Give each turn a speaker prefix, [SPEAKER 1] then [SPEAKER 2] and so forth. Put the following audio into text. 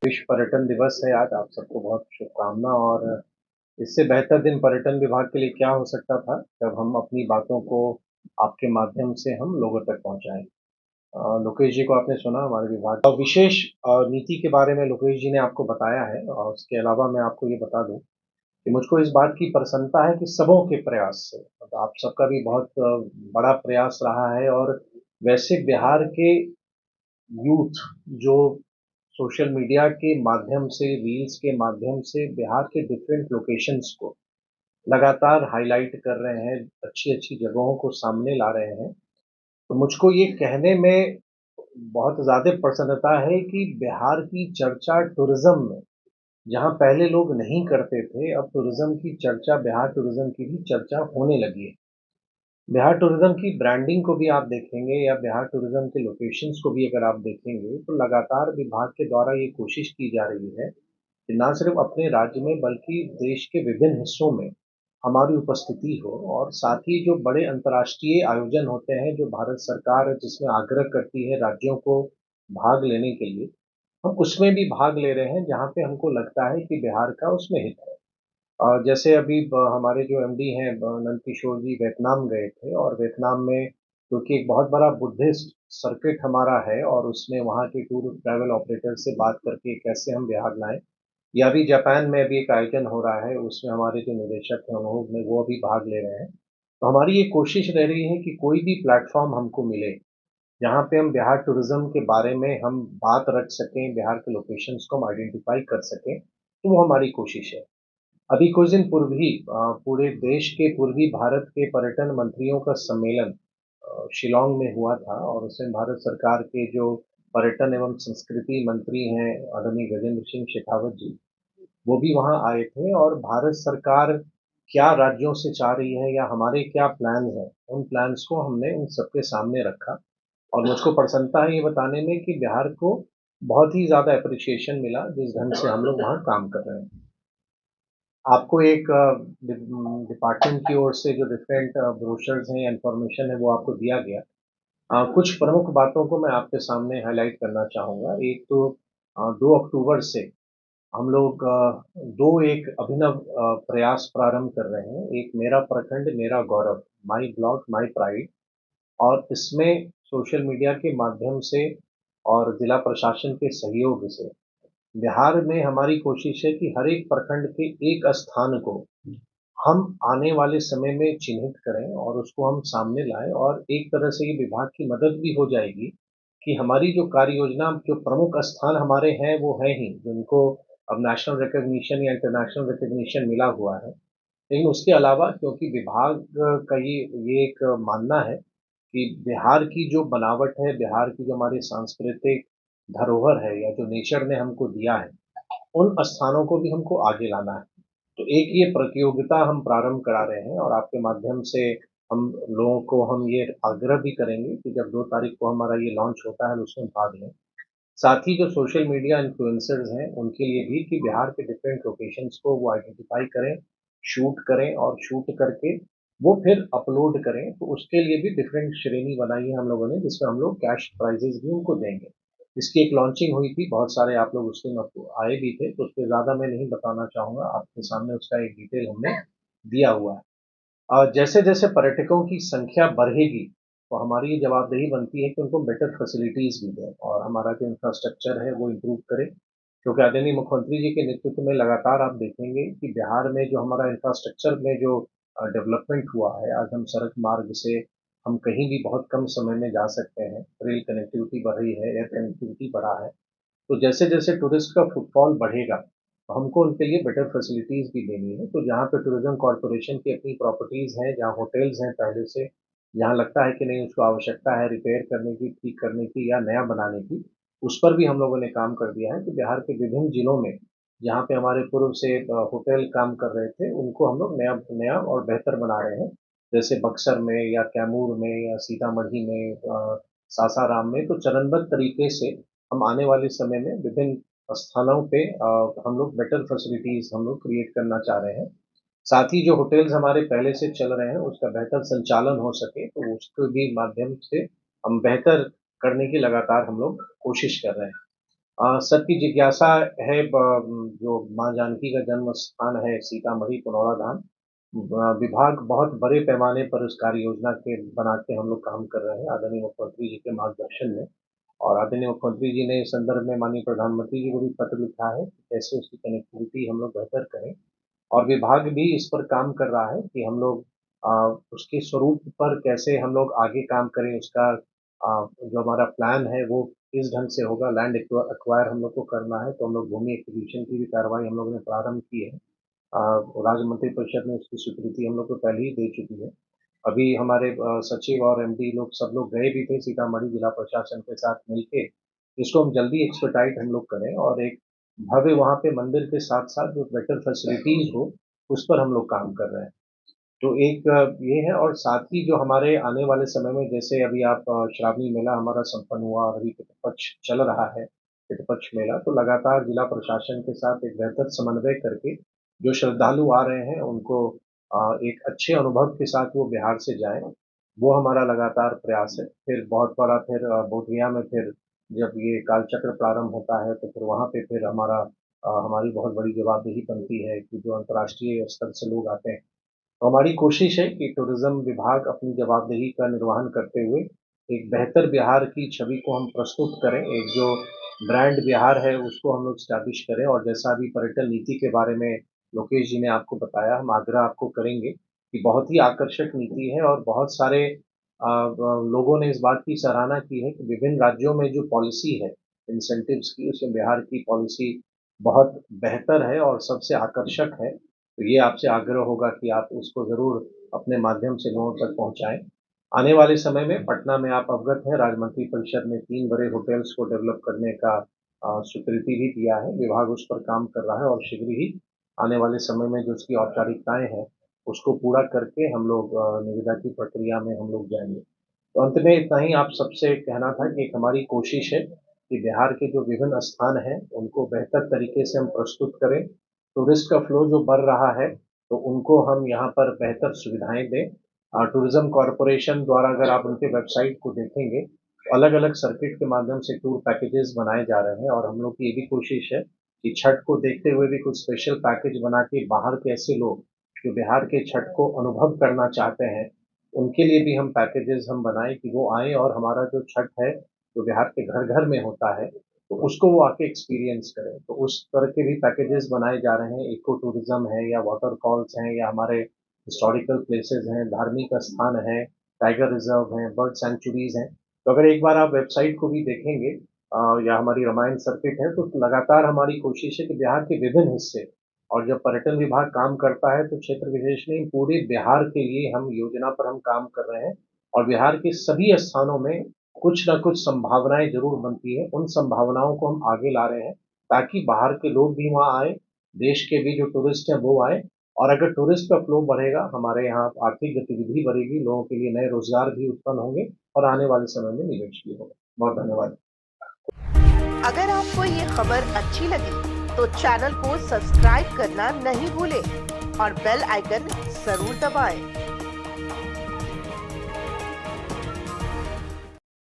[SPEAKER 1] विश्व पर्यटन दिवस है आज, आप सबको बहुत शुभकामना। और इससे बेहतर दिन पर्यटन विभाग के लिए क्या हो सकता था, जब हम अपनी बातों को आपके माध्यम से हम लोगों तक पहुँचाएँ। लोकेश जी को आपने सुना, हमारे विभाग और विशेष नीति के बारे में लोकेश जी ने आपको बताया है। और उसके अलावा मैं आपको ये बता दूँ कि मुझको इस बात की प्रसन्नता है कि सबों के प्रयास से, मतलब आप सबका भी बहुत बड़ा प्रयास रहा है। और वैसे बिहार के यूथ जो सोशल मीडिया के माध्यम से, रील्स के माध्यम से बिहार के डिफरेंट लोकेशंस को लगातार हाइलाइट कर रहे हैं, अच्छी-अच्छी जगहों को सामने ला रहे हैं। तो मुझको ये कहने में बहुत ज़्यादा प्रसन्नता है कि बिहार की चर्चा टूरिज़्म में, जहाँ पहले लोग नहीं करते थे, अब टूरिज़्म की चर्चा, बिहार टूरिज़्म की भी चर्चा होने लगी है। बिहार टूरिज़्म की ब्रांडिंग को भी आप देखेंगे या बिहार टूरिज़्म के लोकेशंस को भी अगर आप देखेंगे, तो लगातार विभाग के द्वारा ये कोशिश की जा रही है कि ना सिर्फ अपने राज्य में बल्कि देश के विभिन्न हिस्सों में हमारी उपस्थिति हो। और साथ ही जो बड़े अंतर्राष्ट्रीय आयोजन होते हैं, जो भारत सरकार जिसमें आग्रह करती है राज्यों को भाग लेने के लिए, हम उसमें भी भाग ले रहे हैं, जहाँ पे हमको लगता है कि बिहार का उसमें हित है। जैसे अभी हमारे जो एमडी हैं नंद किशोर जी वियतनाम गए थे। और वियतनाम में क्योंकि एक बहुत बड़ा बुद्धिस्ट सर्किट हमारा है, और उसमें वहाँ के टूर ट्रैवल ऑपरेटर से बात करके कैसे हम बिहार लाएं। या अभी जापान में अभी एक आयोजन हो रहा है, उसमें हमारे जो निदेशक हैं अनुभव में, वो अभी भाग ले रहे हैं। तो हमारी ये कोशिश रह रही है कि कोई भी प्लेटफॉर्म हमको मिले, जहाँ पे हम बिहार टूरिज्म के बारे में हम बात रख सकें, बिहार के लोकेशंस को हम आइडेंटिफाई कर सकें, तो वो हमारी कोशिश है। अभी कुछ दिन पूर्व ही पूरे देश के पूर्वी भारत के पर्यटन मंत्रियों का सम्मेलन शिलांग में हुआ था। और उसमें भारत सरकार के जो पर्यटन एवं संस्कृति मंत्री हैं आदरणीय गजेंद्र सिंह शेखावत जी, वो भी वहाँ आए थे। और भारत सरकार क्या राज्यों से चाह रही है या हमारे क्या प्लान हैं, उन प्लान्स को हमने उन सबके सामने रखा। और मुझको प्रसन्नता है ये बताने में कि बिहार को बहुत ही ज़्यादा एप्रिसिएशन मिला जिस ढंग से हम लोग वहाँ काम कर रहे हैं। आपको एक डिपार्टमेंट की ओर से जो डिफरेंट ब्रोशर्स हैं या इन्फॉर्मेशन है वो आपको दिया गया। कुछ प्रमुख बातों को मैं आपके सामने हाइलाइट करना चाहूँगा। एक तो 2 अक्टूबर से हम लोग दो एक अभिनव प्रयास प्रारंभ कर रहे हैं। एक मेरा प्रखंड मेरा गौरव, माई ब्लॉक माई प्राइड। और इसमें सोशल मीडिया के माध्यम से और जिला प्रशासन के सहयोग से बिहार में हमारी कोशिश है कि हर एक प्रखंड के एक स्थान को हम आने वाले समय में चिन्हित करें और उसको हम सामने लाएं। और एक तरह से ये विभाग की मदद भी हो जाएगी कि हमारी जो कार्य योजना, जो प्रमुख स्थान हमारे हैं वो हैं ही, जिनको अब नेशनल रिकग्निशन या इंटरनेशनल रिकग्निशन मिला हुआ है। लेकिन उसके अलावा क्योंकि विभाग का ये एक मानना है कि बिहार की जो बनावट है, बिहार की जो हमारी सांस्कृतिक धरोहर है या जो नेचर ने हमको दिया है, उन स्थानों को भी हमको आगे लाना है। तो एक ये प्रतियोगिता हम प्रारंभ करा रहे हैं और आपके माध्यम से हम लोगों को हम ये आग्रह भी करेंगे कि जब 2 तारीख को हमारा ये लॉन्च होता है उसमें भाग लें। साथ ही जो सोशल मीडिया इन्फ्लुएंसर्स हैं उनके लिए भी कि बिहार के डिफरेंट लोकेशंस को वो आइडेंटिफाई करें, शूट करें और शूट करके वो फिर अपलोड करें। तो उसके लिए भी डिफरेंट श्रेणी बनाई है हम लोगों ने, जिसमें हम लोग कैश प्राइजेस भी उनको देंगे। इसकी एक लॉन्चिंग हुई थी, बहुत सारे आप लोग उस दिन आए भी थे, तो उसपे ज़्यादा मैं नहीं बताना चाहूँगा, आपके सामने उसका एक डिटेल हमने दिया हुआ है। जैसे-जैसे पर्यटकों की संख्या बढ़ेगी, तो हमारी ये जवाबदेही बनती है कि उनको बेटर फैसिलिटीज़ भी दें और हमारा जो इंफ्रास्ट्रक्चर है वो इम्प्रूव करें। क्योंकि आदरणीय मुख्यमंत्री जी के नेतृत्व में लगातार आप देखेंगे कि बिहार में जो हमारा इंफ्रास्ट्रक्चर में जो डेवलपमेंट हुआ है, आज हम सड़क मार्ग से हम कहीं भी बहुत कम समय में जा सकते हैं। रेल कनेक्टिविटी बढ़ रही है, एयर कनेक्टिविटी बढ़ा है। तो जैसे-जैसे टूरिस्ट का फुटफॉल बढ़ेगा, तो हमको उनके लिए बेटर फैसिलिटीज़ भी देनी है। तो जहाँ पे टूरिज़्म कॉर्पोरेशन की अपनी प्रॉपर्टीज़ हैं, जहाँ होटल्स हैं पहले से, जहाँ लगता है कि नहीं उसको आवश्यकता है रिपेयर करने की, ठीक करने की या नया बनाने की, उस पर भी हम लोगों ने काम कर दिया है। तो बिहार के विभिन्न जिलों में, जहाँ पे हमारे पूर्व से होटल काम कर रहे थे, उनको हम लोग नया नया और बेहतर बना रहे हैं। जैसे बक्सर में या कैमूर में या सीतामढ़ी में, सासाराम में, तो चरणबद्ध तरीके से हम आने वाले समय में विभिन्न स्थानों पे हम लोग बेटर फैसिलिटीज़ हम लोग क्रिएट करना चाह रहे हैं। साथ ही जो होटल्स हमारे पहले से चल रहे हैं, उसका बेहतर संचालन हो सके, तो उसके भी माध्यम से हम बेहतर करने की लगातार हम लोग कोशिश कर रहे हैं। सर की जिज्ञासा है जो माँ जानकी का जन्म स्थान है सीतामढ़ी पुनौरा धाम। विभाग बहुत बड़े पैमाने पर उस कार्य योजना के बना के हम लोग काम कर रहे हैं आदरणीय मुख्यमंत्री जी के मार्गदर्शन में। और आदरणीय मुख्यमंत्री जी ने इस संदर्भ में माननीय प्रधानमंत्री जी को भी पत्र लिखा है कि कैसे उसकी कनेक्टिविटी हम लोग बेहतर करें। और विभाग भी इस पर काम कर रहा है कि हम लोग उसके स्वरूप पर कैसे हम लोग आगे काम करें, उसका जो हमारा प्लान है वो किस ढंग से होगा। लैंड एक्वायर हम लोग को करना है, तो हम लोग भूमि एक्विजिशन की भी कार्रवाई हम लोगों ने प्रारंभ की है। राज्य मंत्री परिषद ने उसकी स्वीकृति हम लोग को पहले ही दे चुकी है। अभी हमारे सचिव और एमडी लोग सब लोग गए भी थे सीतामढ़ी जिला प्रशासन के साथ मिलके। इसको हम जल्दी एक्सपर्टाइट हम लोग करें और एक भव्य वहाँ पे मंदिर के साथ-साथ जो बेटर फैसिलिटीज़ हो, उस पर हम लोग काम कर रहे हैं। तो एक ये है और साथ ही जो हमारे आने वाले समय में जैसे अभी आप श्रावणी मेला हमारा संपन्न हुआ और अभी पितृपक्ष चल रहा है, पितृपक्ष मेला, तो लगातार जिला प्रशासन के साथ एक बेहतर समन्वय करके जो श्रद्धालु आ रहे हैं उनको एक अच्छे अनुभव के साथ वो बिहार से जाएँ, वो हमारा लगातार प्रयास है। फिर बहुत बड़ा फिर बोधगया में फिर जब ये कालचक्र प्रारंभ होता है तो फिर वहाँ पे फिर हमारी बहुत बड़ी जवाबदेही बनती है कि जो अंतर्राष्ट्रीय स्तर से लोग आते हैं। तो हमारी कोशिश है कि टूरिज़्म विभाग अपनी जवाबदेही का निर्वहन करते हुए एक बेहतर बिहार की छवि को हम प्रस्तुत करें। एक जो ब्रांड बिहार है उसको हम लोग स्टैब्लिश करें और जैसा अभी पर्यटन नीति के बारे में लोकेश जी ने आपको बताया, हम आग्रह आपको करेंगे कि बहुत ही आकर्षक नीति है और बहुत सारे लोगों ने इस बात की सराहना की है कि विभिन्न राज्यों में जो पॉलिसी है इंसेंटिव्स की, उसमें बिहार की पॉलिसी बहुत बेहतर है और सबसे आकर्षक है। तो ये आपसे आग्रह होगा कि आप उसको ज़रूर अपने माध्यम से लोगों तक पहुँचाएँ। आने वाले समय में पटना में आप अवगत हैं, राज्य मंत्री परिषद ने 3 बड़े होटल्स को डेवलप करने का स्वीकृति भी दिया है। विभाग उस पर काम कर रहा है और शीघ्र ही आने वाले समय में जो उसकी औपचारिकताएँ हैं, उसको पूरा करके हम लोग निविदा की प्रक्रिया में हम लोग जाएँगे। तो अंत में इतना ही आप सबसे कहना था कि एक हमारी कोशिश है कि बिहार के जो विभिन्न स्थान हैं, उनको बेहतर तरीके से हम प्रस्तुत करें। टूरिस्ट का फ्लो जो बढ़ रहा है, तो उनको हम यहाँ पर बेहतर सुविधाएँ दें। टूरिज़्म कॉर्पोरेशन द्वारा अगर आप उनके वेबसाइट को देखेंगे, तो अलग-अलग सर्किट के माध्यम से टूर पैकेजेज़ बनाए जा रहे हैं और हम लोग की ये भी कोशिश है कि छठ को देखते हुए भी कुछ स्पेशल पैकेज बना के बाहर के ऐसे लोग, जो बिहार के छठ को अनुभव करना चाहते हैं, उनके लिए भी हम पैकेजेज़ हम बनाएँ कि वो आएँ और हमारा जो छठ है, जो बिहार के घर-घर में होता है, तो उसको वो आके एक्सपीरियंस करें। तो उस तरह के भी पैकेजेज़ बनाए जा रहे हैं, इको टूरिज़्म है या वाटरफॉल्स हैं या हमारे हिस्टोरिकल प्लेसेस हैं, धार्मिक स्थान है, टाइगर रिज़र्व हैं, बर्ड सैंक्चुरीज़ हैं। तो अगर एक बार आप वेबसाइट को भी देखेंगे या हमारी रामायण सर्किट है, तो लगातार हमारी कोशिश है कि बिहार के विभिन्न हिस्से और जब पर्यटन विभाग काम करता है, तो क्षेत्र विशेष नहीं, पूरे बिहार के लिए हम योजना पर हम काम कर रहे हैं और बिहार के सभी स्थानों में कुछ न कुछ संभावनाएँ ज़रूर बनती हैं। उन संभावनाओं को हम आगे ला रहे हैं, ताकि बाहर के लोग भी वहाँ आएँ, देश के भी जो टूरिस्ट हैं वो आएँ और अगर टूरिस्ट का फ्लो बढ़ेगा, हमारे यहाँ आर्थिक गतिविधि बढ़ेगी, लोगों के लिए नए रोज़गार भी उत्पन्न होंगे और आने वाले समय में निवेश भी होगा। बहुत धन्यवाद।
[SPEAKER 2] अगर आपको ये खबर अच्छी लगी तो चैनल को सब्सक्राइब करना नहीं भूलें और बेल आइकन जरूर दबाएं।